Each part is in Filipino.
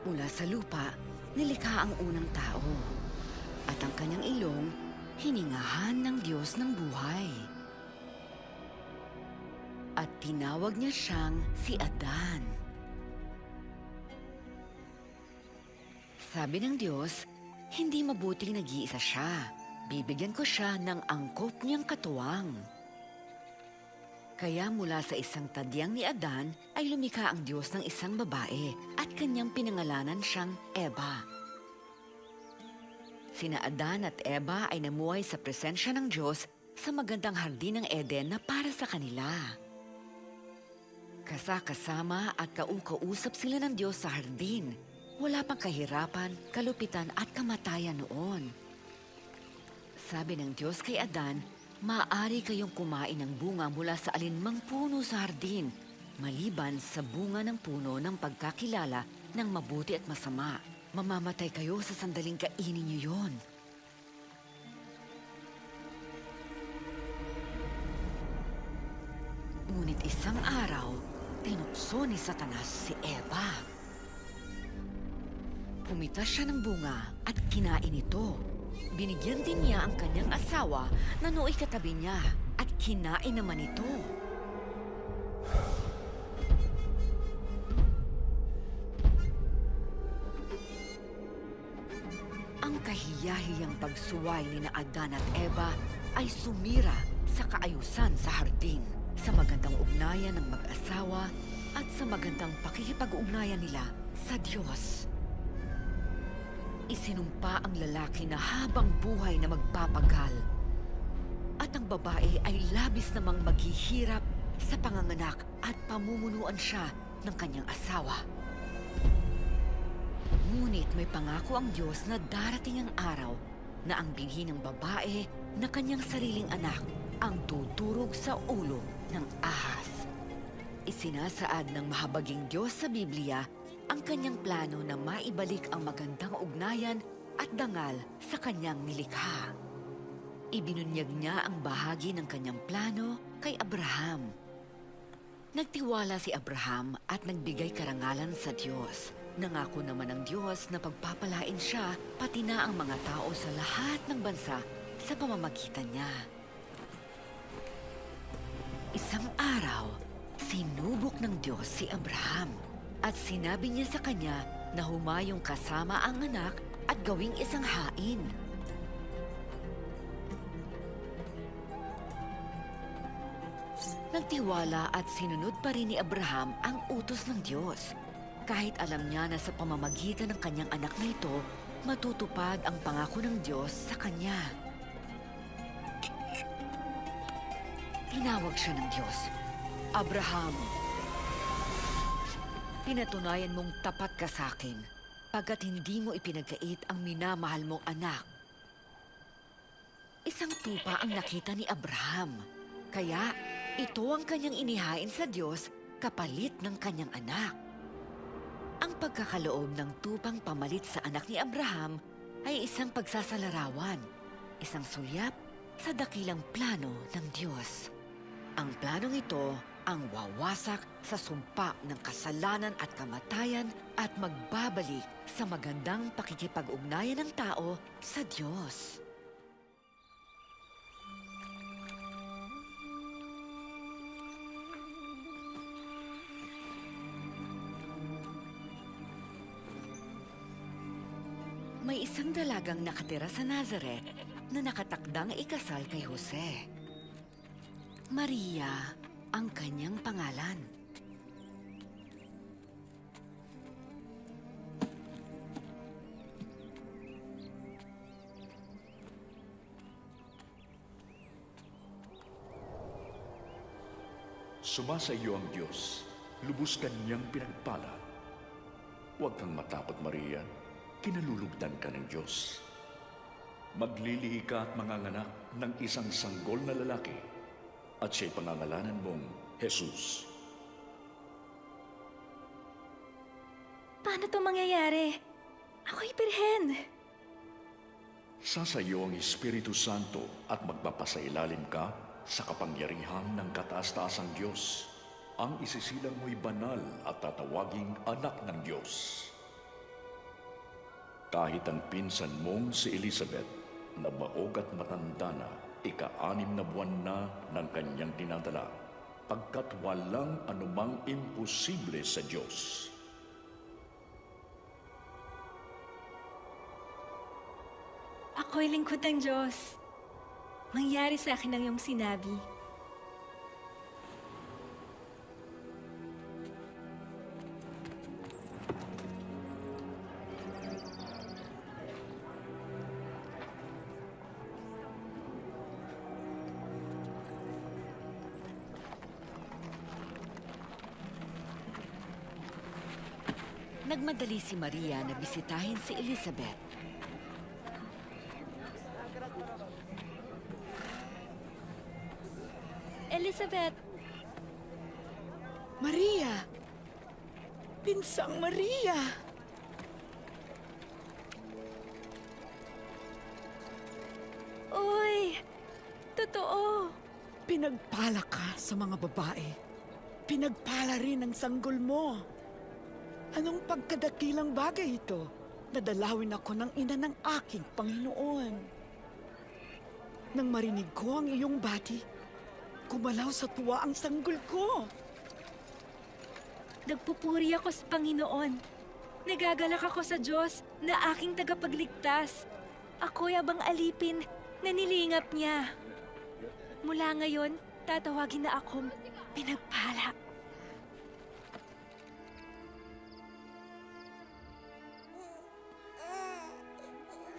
Mula sa lupa, nilikha ang unang tao. At ang kanyang ilong, hiningahan ng Diyos ng buhay. At tinawag niya siyang si Adan. Sabi ng Diyos, hindi mabuting nag-iisa siya. Bibigyan ko siya ng angkop niyang katuwang. Kaya mula sa isang tadyang ni Adan ay lumikha ang Diyos ng isang babae at kanyang pinangalanan siyang Eva. Sina Adan at Eva ay namuhay sa presensya ng Diyos sa magandang hardin ng Eden na para sa kanila. Kasama at kaukausap sila ng Diyos sa hardin. Wala pang kahirapan, kalupitan at kamatayan noon. Sabi ng Diyos kay Adan, maaari kayong kumain ng bunga mula sa alinmang puno sa hardin, maliban sa bunga ng puno ng pagkakilala ng mabuti at masama. Mamamatay kayo sa sandaling kainin niyo yon. Ngunit isang araw, tinukso ni Satanas si Eva. Pumitas siya ng bunga at kinain ito. Binigyan din niya ang kanyang asawa na nooy katabi niya at kinain naman ito. Ang kahiyahiyang pagsuway ni na Adan at Eva ay sumira sa kaayusan sa hardin, sa magandang ugnayan ng mag-asawa at sa magandang pakikipag-ugnayan nila sa Diyos. Isinumpa ang lalaki na habang buhay na magpapagal. At ang babae ay labis namang maghihirap sa panganganak at pamumunuan siya ng kanyang asawa. Ngunit may pangako ang Diyos na darating ang araw na ang binhi ng babae na kanyang sariling anak ang tuturog sa ulo ng ahas. Isinasaad ng mahabaging Diyos sa Biblia ang kanyang plano na maibalik ang magandang ugnayan at dangal sa kanyang nilikha. Ibinunyag niya ang bahagi ng kanyang plano kay Abraham. Nagtiwala si Abraham at nagbigay karangalan sa Diyos. Nangako naman ng Diyos na pagpapalain siya pati na ang mga tao sa lahat ng bansa sa pamamagitan niya. Isang araw, sinubok ng Diyos si Abraham. At sinabi niya sa kanya na humayong kasama ang anak at gawing isang hain. Nagtiwala at sinunod pa rin ni Abraham ang utos ng Diyos. Kahit alam niya na sa pamamagitan ng kanyang anak na ito, matutupad ang pangako ng Diyos sa kanya. Tinawag siya ng Diyos, Abraham. Pinatunayan mong tapat ka sa akin, pagkat hindi mo ipinagkait ang minamahal mong anak. Isang tupa ang nakita ni Abraham, kaya ito ang kanyang inihain sa Diyos kapalit ng kanyang anak. Ang pagkakaloob ng tupang pamalit sa anak ni Abraham ay isang pagsasalarawan, isang sulyap sa dakilang plano ng Diyos. Ang planong ito ang wawasak sa sumpa ng kasalanan at kamatayan at magbabalik sa magandang pakikipag-ugnayan ng tao sa Diyos. May isang dalagang nakatira sa Nazaret na nakatakdang ikasal kay Jose. Maria ang kanyang pangalan. Sumasa iyo ang Diyos, lubos ka niyang pinagpala. Huwag kang matakot, Maria, kinalulugdan ka ng Diyos. Maglilihi ka at manganganak ng isang sanggol na lalaki, at siya'y pangangalanan mong Jesus. Paano to mangyayari? Ako'y birhen. Sasayo ang Espiritu Santo at magpapasailalim ka sa kapangyarihan ng kataas-taasang Diyos. Ang isisilang mo'y banal at tatawaging anak ng Diyos. Kahit ang pinsan mong si Elizabeth, na maog at matanda na, ika-6 na buwan na ng kanyang dinadala, pagkat walang anumang imposible sa Diyos. Ako'y lingkod ng Diyos. Mangyari sa akin ang iyong sinabi. Nagmadali si Maria na bisitahin si Elizabeth. Elizabeth, Maria! Pinsang Maria! uy! Totoo! Pinagpala ka sa mga babae. Pinagpala rin ang sanggol mo. Anong pagkadakilang bagay ito? Nadalawin ako ng ina ng aking Panginoon. Nang marinig ko ang iyong bati, kumalaw sa tuwa ang sanggol ko. Nagpupuri ako sa Panginoon. Nagagalak ako sa Diyos na aking tagapagligtas. Ako'y abang alipin na nilingap niya. Mula ngayon, tatawagin na akong pinagpala.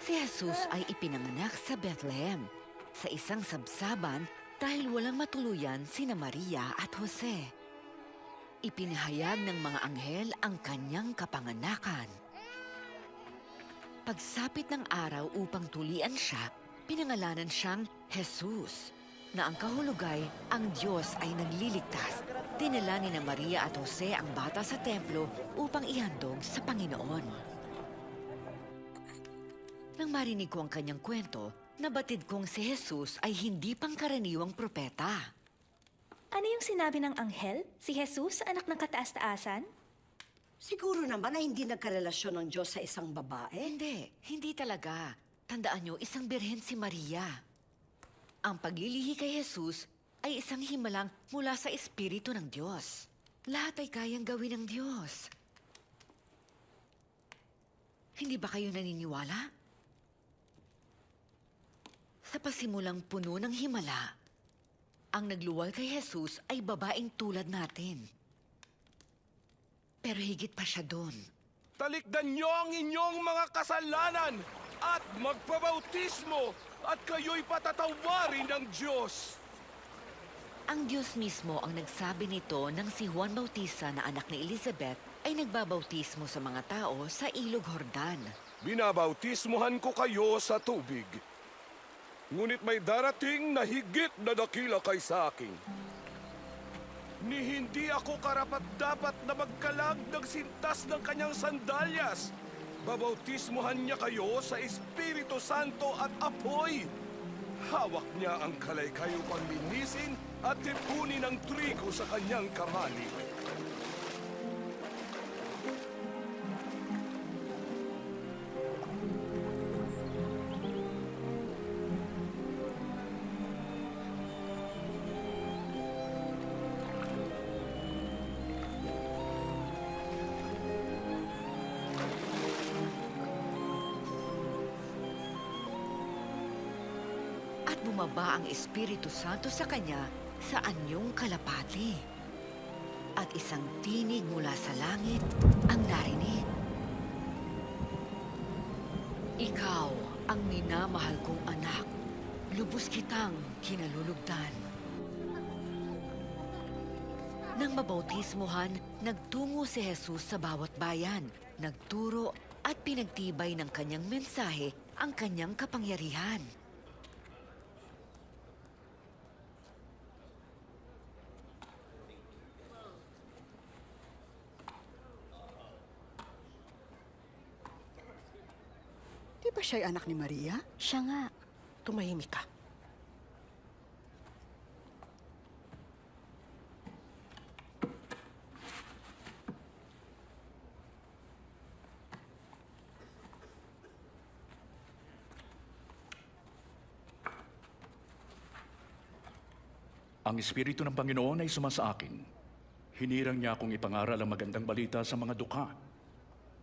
Si Jesus ay ipinanganak sa Bethlehem, sa isang sabsaban dahil walang matuluyan sina Maria at Jose. Ipinahayag ng mga anghel ang kanyang kapanganakan. Pagsapit ng araw upang tulian siya, pinangalanan siyang Jesus, na ang kahulugay, ang Diyos ay nagliligtas. Dinala ni na Maria at Jose ang bata sa templo upang ihandog sa Panginoon. Nang marinig ko ang kanyang kwento, nabatid kong si Jesus ay hindi pangkaraniwang propeta. Ano yung sinabi ng anghel? Si Jesus, anak ng kataas-taasan? Siguro naman ay hindi nagkarelasyon ng Diyos sa isang babae. Hindi talaga. Tandaan nyo, isang birhen si Maria. Ang paglilihi kay Jesus ay isang himalang mula sa Espiritu ng Diyos. Lahat ay kayang gawin ng Diyos. Hindi ba kayo naniniwala? Sa pasimulang puno ng himala, ang nagluwal kay Jesus ay babaeng tulad natin. Pero higit pa siya doon. Talikdan niyo ang inyong mga kasalanan at magpabautismo at kayo'y patatawarin ng Diyos. Ang Diyos mismo ang nagsabi nito nang si Juan Bautista na anak ni Elizabeth ay nagbabautismo sa mga tao sa Ilog Jordan. Binabautismohan ko kayo sa tubig. Ngunit may darating na higit na dakila kaysa akin. Ni hindi ako karapat-dapat na magkalag ng sintas ng kanyang sandalyas. Babautismohan niya kayo sa Espiritu Santo at apoy. Hawak niya ang kalay-kayo pang linisin at tipunin ang trigo sa kanyang kamali. At bumaba ang Espiritu Santo sa kanya sa anyong kalapati. At isang tinig mula sa langit ang narinig. Ikaw ang minamahal kong anak. Lubos kitang kinalulugdan. Nang mabautismohan, nagtungo si Jesus sa bawat bayan, nagturo at pinagtibay ng kanyang mensahe ang kanyang kapangyarihan. Di ba siya'y anak ni Maria? Siya nga. Tumahimik ka. Ang Espiritu ng Panginoon ay sumasa akin. Hinirang niya akong ipangaral ang magandang balita sa mga dukha.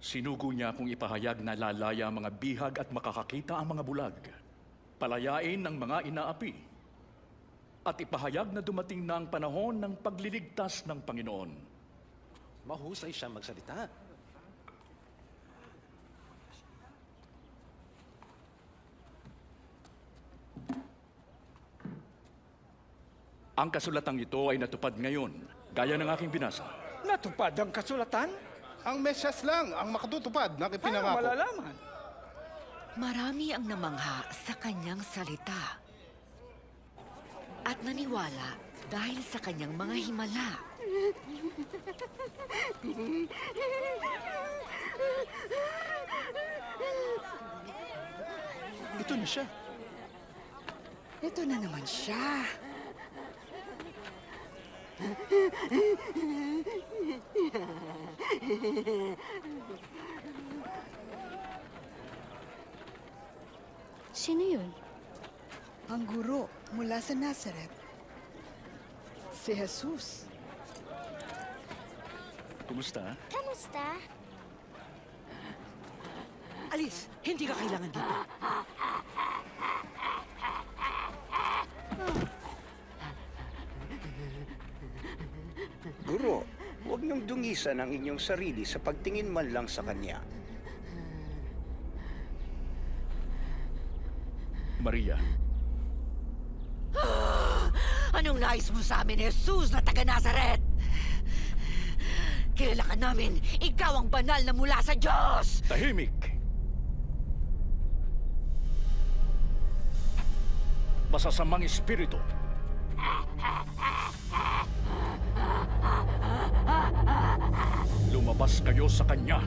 Sinugo niya akong ipahayag na lalaya ang mga bihag at makakakita ang mga bulag. Palayain ang mga inaapi. At ipahayag na dumating na ang panahon ng pagliligtas ng Panginoon. Mahusay siya magsalita. Ang kasulatang ito ay natupad ngayon, gaya ng aking binasa. Natupad ang kasulatan? Ang mesyas lang ang makatutupad ng Paano ipinangako. malalaman? Marami ang namangha sa kanyang salita. At naniwala dahil sa kanyang mga himala. Ito na siya. Ito na naman siya. Sino yun? Ang guro mula sa Nazareth. Si Jesus. Kumusta? Kamusta? Alis! Hindi ka kailangan dito. Guro, huwag niyong dungisan ang inyong sarili sa pagtingin man lang sa kanya. Maria, Anong nais mo sa amin, Jesus na taga Nazaret? Kilala ka namin, ikaw ang banal na mula sa Diyos! tahimik! Masasamang espiritu. Lumabas kayo sa kanya.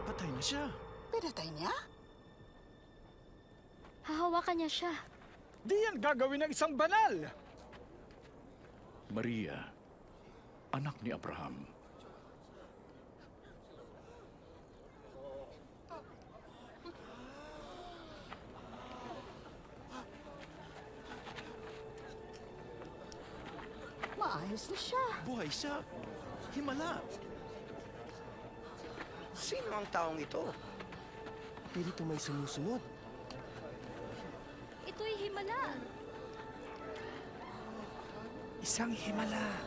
Patay na siya. Pinatay niya? Hahawakan niya siya. Di yan gagawin ng isang banal. Maria, anak ni Abraham. Maayos na siya. Buhay siya. Himala. Sino ang taong ito? Pirito may sumusunod. Ito'y himala. Isang himala.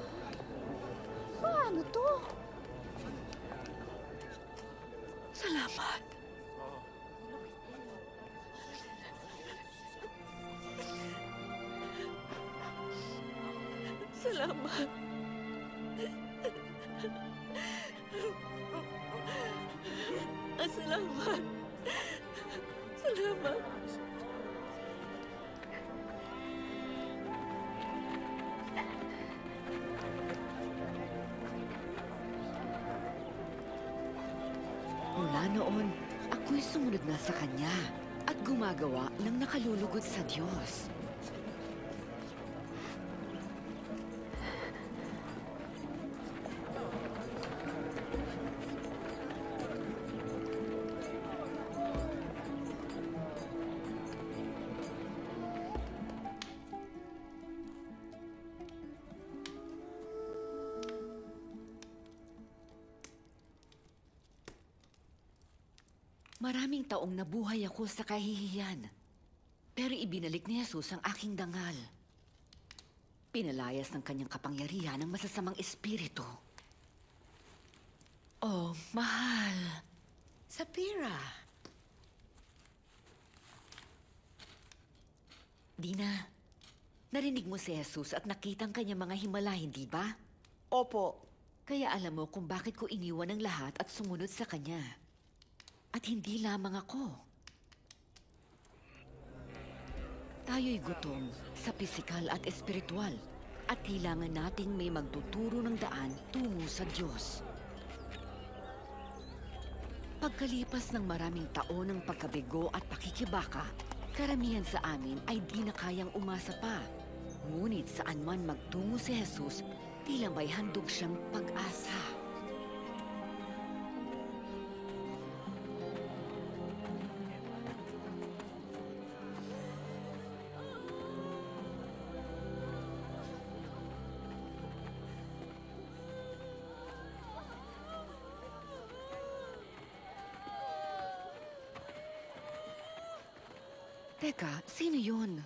Paano to? Salamat. Salamat. Salamat. Salamat. Mula noon, ako'y sumunod na sa kanya at gumagawa ng nakalulugod sa Diyos. Maraming taong nabuhay ako sa kahihiyan. Pero ibinalik ni Jesus ang aking dangal. Pinalayas ng kanyang kapangyarihan ng masasamang espiritu. Oh, mahal. Sapira. Dina, narinig mo si Jesus at nakita ang kanyang mga himala, hindi ba? Opo. Kaya alam mo kung bakit ko iniwan ang lahat at sumunod sa kanya. At hindi lamang ako. Tayo'y gutom sa pisikal at espiritual at kailangan nating may magtuturo ng daan tungo sa Diyos. Pagkalipas ng maraming taon ng pagkabigo at pakikibaka, karamihan sa amin ay di na kayang umasa pa. Ngunit saan man magtungo si Jesus, tila may handog siyang pag-asa. Teka, sino yun?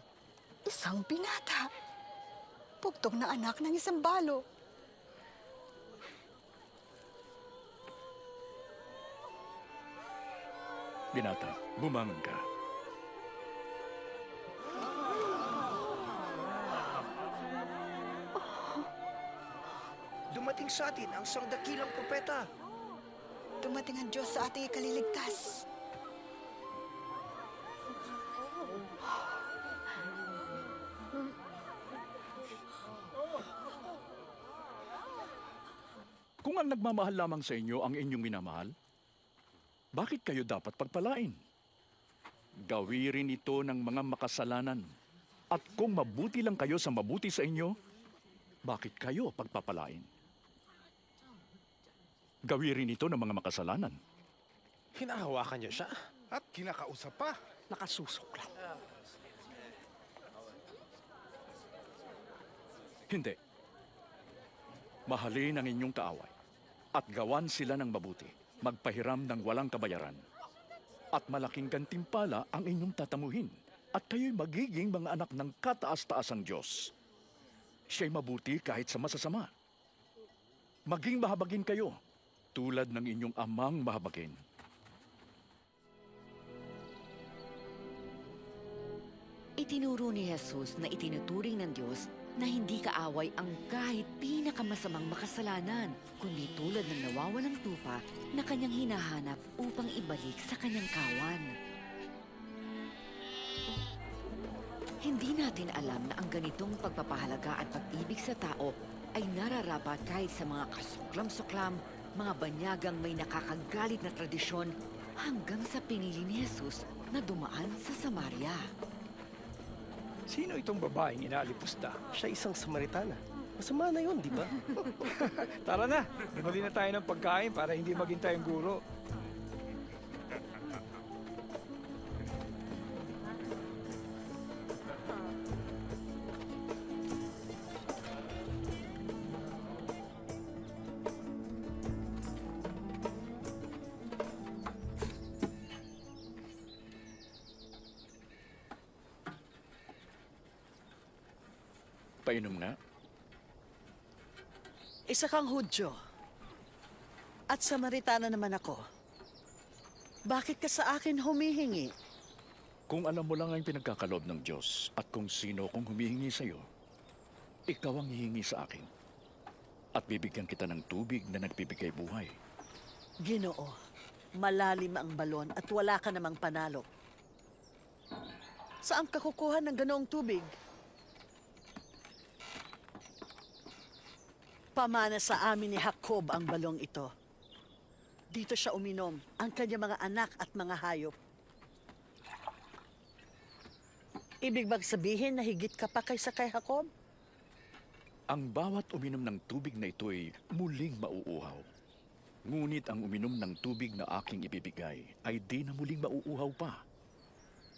Isang binata. Pugtog na anak ng isang balo. Binata, bumangon ka. Dumating sa atin ang sangdakilang propeta. Dumating ang Diyos sa ating ikaliligtas. Kung ang nagmamahal lamang sa inyo ang inyong minamahal, bakit kayo dapat pagpalain? Gawirin ito ng mga makasalanan. At kung mabuti lang kayo sa mabuti sa inyo, bakit kayo pagpapalain? Gawirin ito ng mga makasalanan. Hinahawakan niya siya. At kinakausap pa. Nakasusok lang. Hindi. Mahalin ang inyong kaaway at gawan sila ng mabuti, magpahiram ng walang kabayaran. At malaking gantimpala ang inyong tatamuhin at kayo'y magiging mga anak ng kataas-taasang Diyos. Siya'y mabuti kahit sa masasama. Maging mahabagin kayo tulad ng inyong amang mahabagin. Itinuro ni Jesus na itinuturing ng Diyos na hindi kaaway ang kahit pinakamasamang makasalanan, kundi tulad ng nawawalang tupa na kanyang hinahanap upang ibalik sa kanyang kawan. Hindi natin alam na ang ganitong pagpapahalaga at pag-ibig sa tao ay nararapat kahit sa mga kasuklam-suklam, mga banyagang may nakakagalit na tradisyon hanggang sa pinili ni Jesus na dumaan sa Samaria. Sino itong babaeng inaalipusta? Siya isang Samaritana. Masama na yun, di ba? Tara na, bumili na tayo ng pagkain para hindi maging tayong guro. Painom nga. Isa kang Hudyo. At Samaritana naman ako. Bakit ka sa akin humihingi? Kung alam mo lang ang pinagkakalob ng Diyos at kung sino kung humihingi sa iyo, ikaw ang hihingi sa akin. At bibigyan kita ng tubig na nagbibigay buhay. Ginoo, malalim ang balon at wala ka namang panalo. Saan ka kukuha ng ganoong tubig? Pamana sa amin ni Jacob ang balong ito. Dito siya uminom, ang kanyang mga anak at mga hayop. Ibig bang sabihin na higit ka pa kaysa kay Jacob? Ang bawat uminom ng tubig na ito ay muling mauuhaw. Ngunit ang uminom ng tubig na aking ibibigay ay di na muling mauuhaw pa.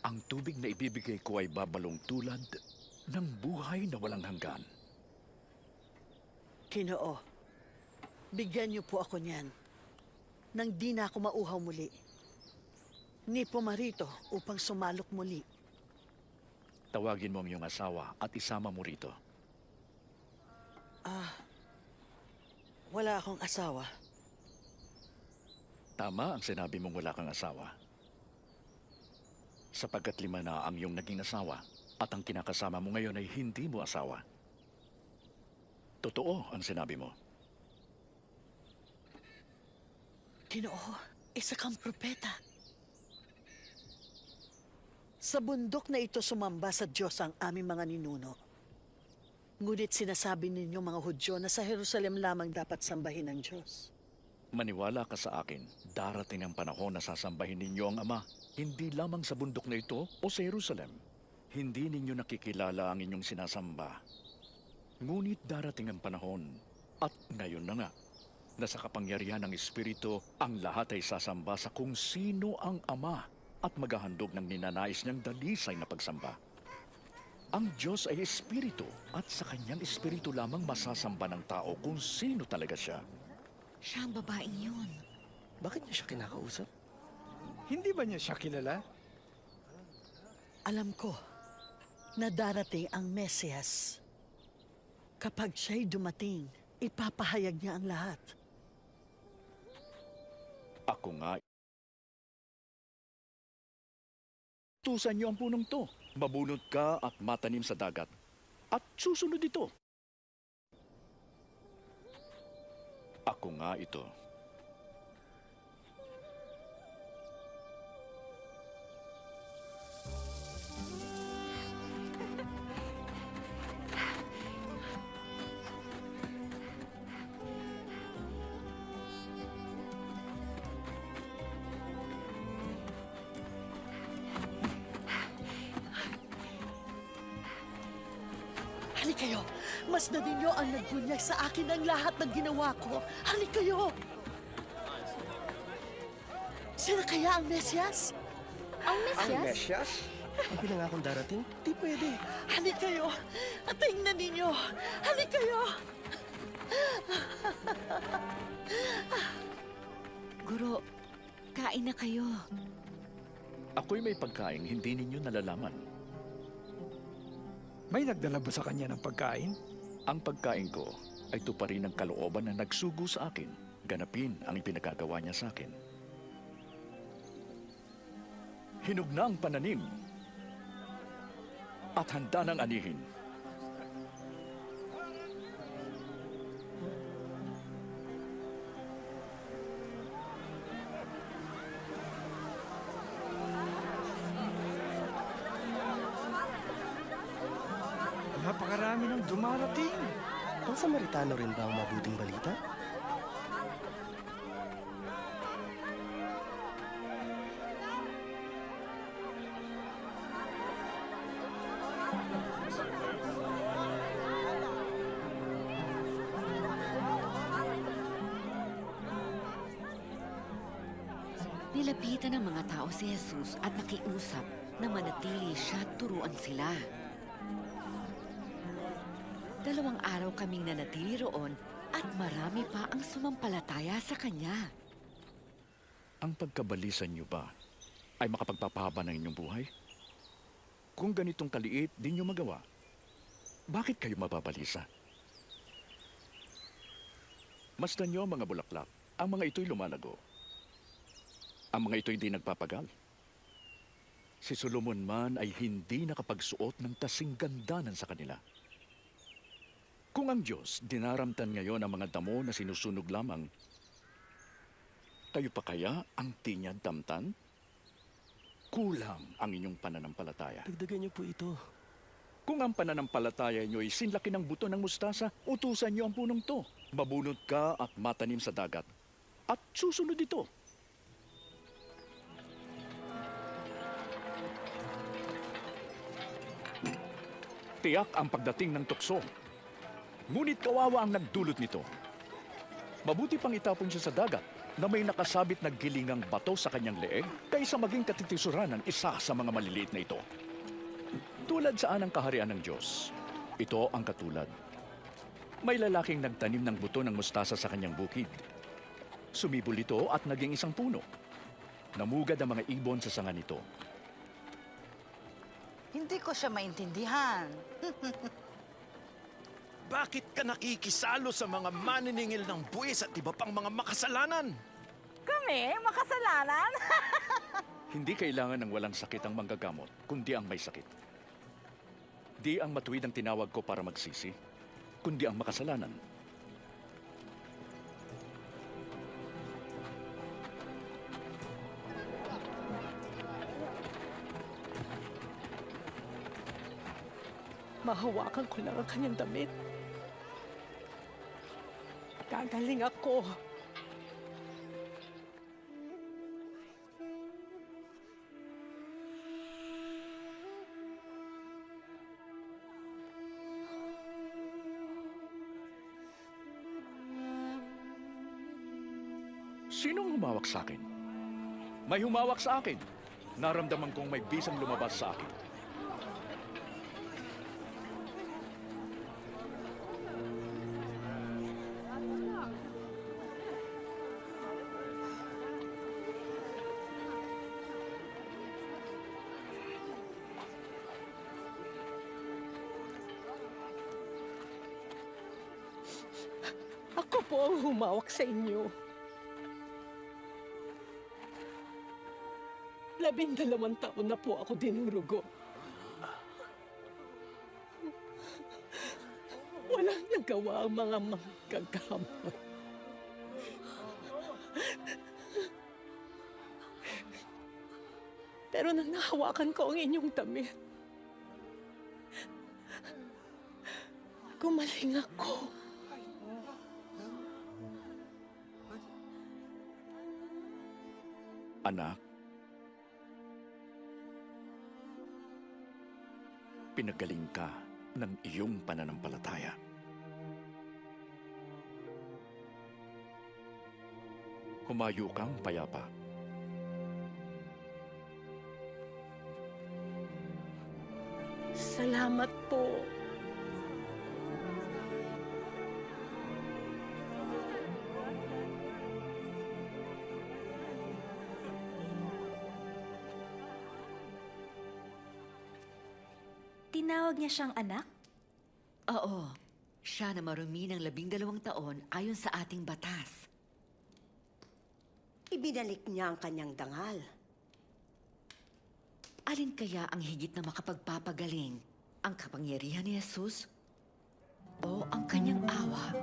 Ang tubig na ibibigay ko ay babalong tulad ng buhay na walang hanggan. Kinoo, bigyan niyo po ako niyan nang di na ako mauhaw muli. Ni pumarito upang sumalok muli. Tawagin mo ang iyong asawa at isama mo rito. Wala akong asawa. Tama ang sinabi mong wala kang asawa. Sapagkat 5 na ang iyong naging asawa at ang kinakasama mo ngayon ay hindi mo asawa. Totoo ang sinabi mo. Ginoo, isa kang propeta. Sa bundok na ito sumamba sa Diyos ang aming mga ninuno. Ngunit sinasabi ninyo mga Hudyo na sa Jerusalem lamang dapat sambahin ang Diyos. Maniwala ka sa akin, darating ang panahon na sasambahin ninyo ang Ama, hindi lamang sa bundok na ito o sa Jerusalem. Hindi ninyo nakikilala ang inyong sinasamba. Ngunit darating ang panahon, at ngayon na nga, na sa kapangyarihan ng Espiritu, ang lahat ay sasamba sa kung sino ang Ama at maghahandog ng ninanais niyang dalisay na pagsamba. Ang Diyos ay Espiritu at sa kanyang Espiritu lamang masasamba ng tao kung sino talaga siya. Siya ang babaeng yun. Bakit niya siya kinakausap? Hindi ba niya siya kilala? Alam ko na darating ang Mesiyas. Kapag siya'y dumating, ipapahayag niya ang lahat. Ako nga. Tusan niyo ang punong to. Mabunot ka at matanim sa dagat. At susunod ito. Ako nga ito. Hali kayo! Masdan ninyo ang nagbunyag sa akin ng lahat ng ginawa ko. Hali kayo! Sino kaya ang Mesiyas? Ang Ang Mesyas? Ang pinangakong darating? Di pwede. Hali kayo! At tingnan ninyo! Hali kayo! Guro, kain na kayo. Ako'y may pagkain hindi ninyo nalalaman. May nagdala ba sa kanya ng pagkain? Ang pagkain ko ay tuparin ng kalooban na nagsugo sa akin. Ganapin ang ipinagagawa niya sa akin. Hinog na ang pananim at handa ng anihin. Napakarami ng dumarating. Ang Samaritano rin ba ang mabuting balita? Nilapitan ng mga tao si Jesus at nakiusap na manatili siya at turuan sila. 2 araw kaming nanatili roon at marami pa ang sumampalataya sa kanya. Ang pagkabalisan niyo ba ay makapagpapahaba ng inyong buhay? Kung ganitong kaliit din niyo magawa, bakit kayo mababalisa? Masdan niyo ang mga bulaklak. Ang mga ito'y lumalago. Ang mga ito'y di nagpapagal. Si Solomon man ay hindi nakapagsuot ng kasing gandanan sa kanila. Kung ang Diyos dinaramtan ngayon ang mga damo na sinusunog lamang, kayo pa kaya ang tinyad damtan? Kulang ang inyong pananampalataya. Dagdagan niyo po ito. Kung ang pananampalataya niyo ay sinlaki ng buto ng mustasa, utusan niyo ang punong to. Mabunot ka at matanim sa dagat. At susunod ito. Tiyak ang pagdating ng tukso. Ngunit kawawa ang nagdulot nito. Mabuti pang itapon siya sa dagat na may nakasabit na gilingang bato sa kanyang leeg kaysa maging katitisuran ng isa sa mga maliliit na ito. Tulad saan ang kaharian ng Diyos, ito ang katulad. May lalaking nagtanim ng buto ng mustasa sa kanyang bukid. Sumibol ito at naging isang puno. Namugad ang mga ibon sa sanga nito. Hindi ko siya maintindihan. Bakit ka nakikisalo sa mga maniningil ng buwis at iba pang mga makasalanan? Kami? Makasalanan? Hindi kailangan ng walang sakit ang manggagamot, kundi ang may sakit. Di ang matuwid ang tinawag ko para magsisi, kundi ang makasalanan. Mahawakan ko lang ang kanyang damit. Gagaling ako. Sinong humawak sa akin? May humawak sa akin. Naramdaman kong may bisang lumabas sa akin. po ang humawak sa inyo. 12 taon na po ako dinurugo. Walang nagawa ang mga magkagamot. Pero nang nahawakan ko ang inyong damit, gumaling ako. Anak, pinagaling ka ng iyong pananampalataya. Humayo kang payapa. Salamat po. Tinawag niya siyang anak? Oo, siya na marumi ng 12 taon ayon sa ating batas. Ibinalik niya ang kanyang dangal. Alin kaya ang higit na makapagpapagaling? Ang kapangyarihan ni Jesus o ang kanyang awa?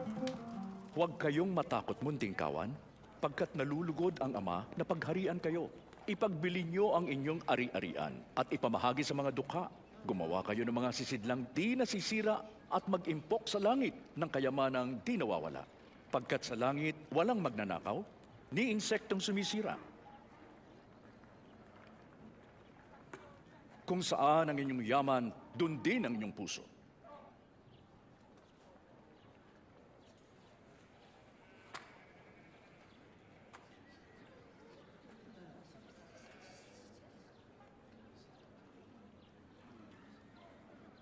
Huwag kayong matakot, munting kawan, pagkat nalulugod ang Ama na pagharian kayo. Ipagbili niyo ang inyong ari-arian at ipamahagi sa mga dukha. Gumawa kayo ng mga sisidlang di nasisira at mag-impok sa langit ng kayamanang di nawawala. Pagkat sa langit walang magnanakaw, ni insektong sumisira. Kung saan ang inyong yaman, dun din ang inyong puso.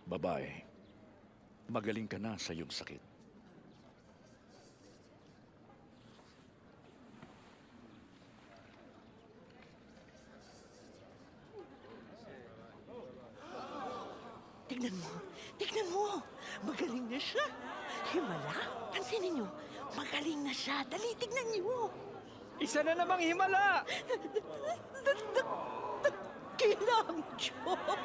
Babae, magaling ka na sa iyong sakit. Tignan mo, magaling na siya. Himala, pansinin niyo, magaling na siya. Dali, tignan niyo. Isa na namang himala! Dakilang Diyos!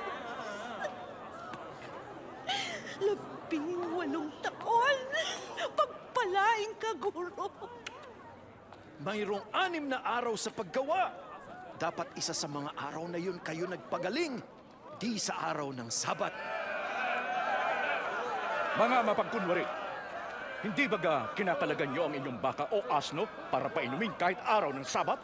18 taon! Pagpalaing ka, Guro! Mayroong 6 na araw sa paggawa. Dapat isa sa mga araw na yun kayo nagpagaling, di sa araw ng Sabat. Mga mapagkunwari, hindi baga kinakalagan niyo ang inyong baka o asno para painumin kahit araw ng Sabat?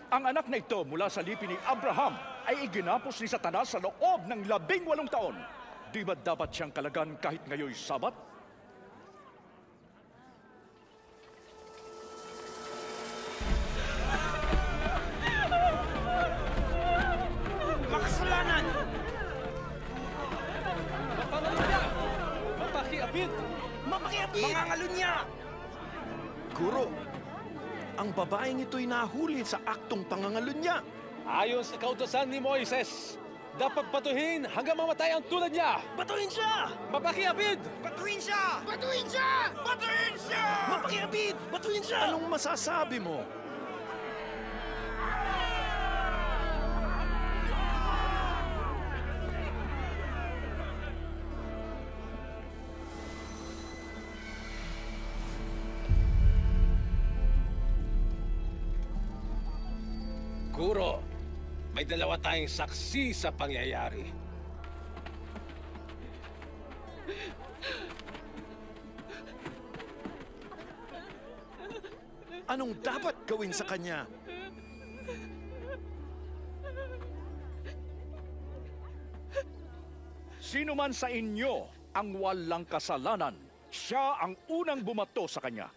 Ang anak na ito mula sa lipi ni Abraham ay iginapos ni Satanas sa loob ng 18 taon. Di ba dapat siyang kalagan kahit ngayoy Sabat? Makasalanan! Mapapalunya! Mapakiapid! Mapakiapid! Mangangalunya! Guro, ang babaeng ito'y nahuli sa aktong pangangalunya. Ayon sa kautosan ni Moises, dapat batuhin hanggang mamatay ang tulad niya. Batuhin siya! Mapakiapid! Batuhin siya! Batuhin siya! Batuhin siya! Mapakiapid! Batuhin siya! Anong masasabi mo? Guro, may dalawa tayong saksi sa pangyayari. Anong dapat gawin sa kanya? Sino man sa inyo ang walang kasalanan, siya ang unang bumato sa kanya.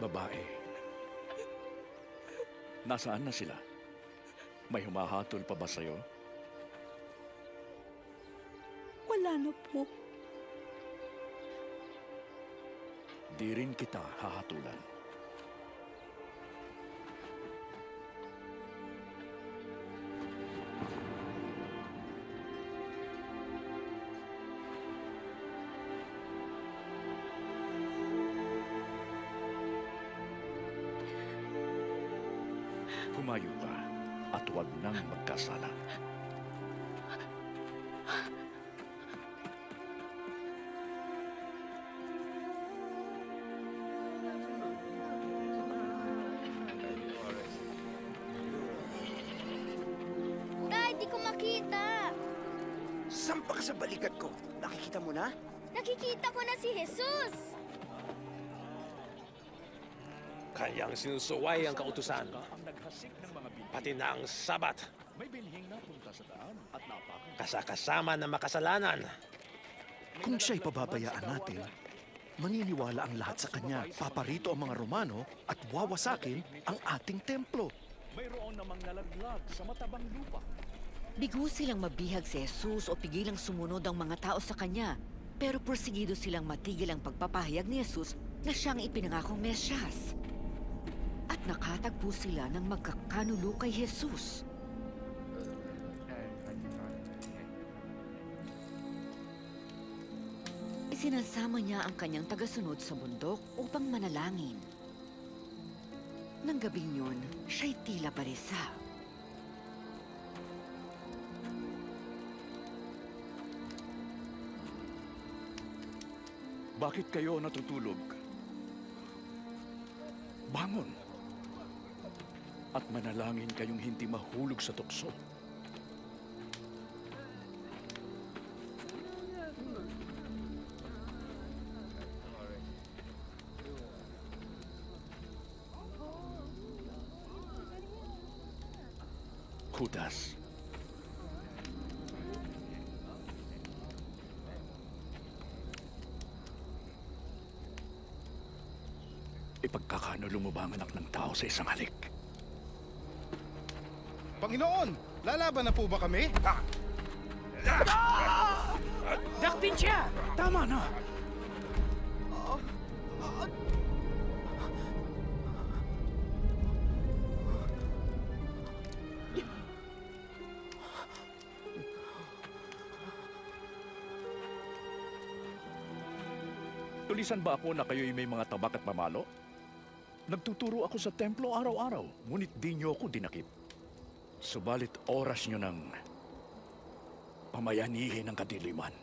Babae. Nasaan na sila? May humahatol pa ba sa'yo? Wala na po. Di rin kita hahatulan. Humayo ka at huwag nang magkasala. Tay, di ko makita. Sampa ka sa balikat ko. Nakikita mo na? Nakikita ko na si Jesus. Kanyang sinusuway ang kautusan. Pati na ang sabat. May binhing na punta sa daan at napakan. Kasakasama na makasalanan. Kung siya'y pababayaan natin, maniniwala ang lahat sa kanya. Paparito ang mga Romano at wawasakin ang ating templo. Mayroon namang nalaglag sa matabang lupa. Bigo silang mabihag si Jesus o pigilang sumunod ang mga tao sa kanya. Pero porsigido silang matigil ang pagpapahayag ni Jesus na siyang ipinangakong Mesyas. At nakatagpo sila ng magkakanulo kay Jesus. Isinasama niya ang kanyang tagasunod sa bundok upang manalangin. Nang gabing yun, siya'y tila balisa. Bakit kayo natutulog? Bangon! At manalangin kayong hindi mahulog sa tukso. Judas. Ipagkakanulo mo ba ang anak ng tao sa isang halik? Panginoon, lalaban na po ba kami? Dakpin siya! Tama na! Tulisan ba ako na kayo'y may mga tabak at mamalo? Nagtuturo ako sa templo araw-araw, ngunit di niyo ako dinakip. Subalit oras niyo ng pamayanihin ang kadiliman.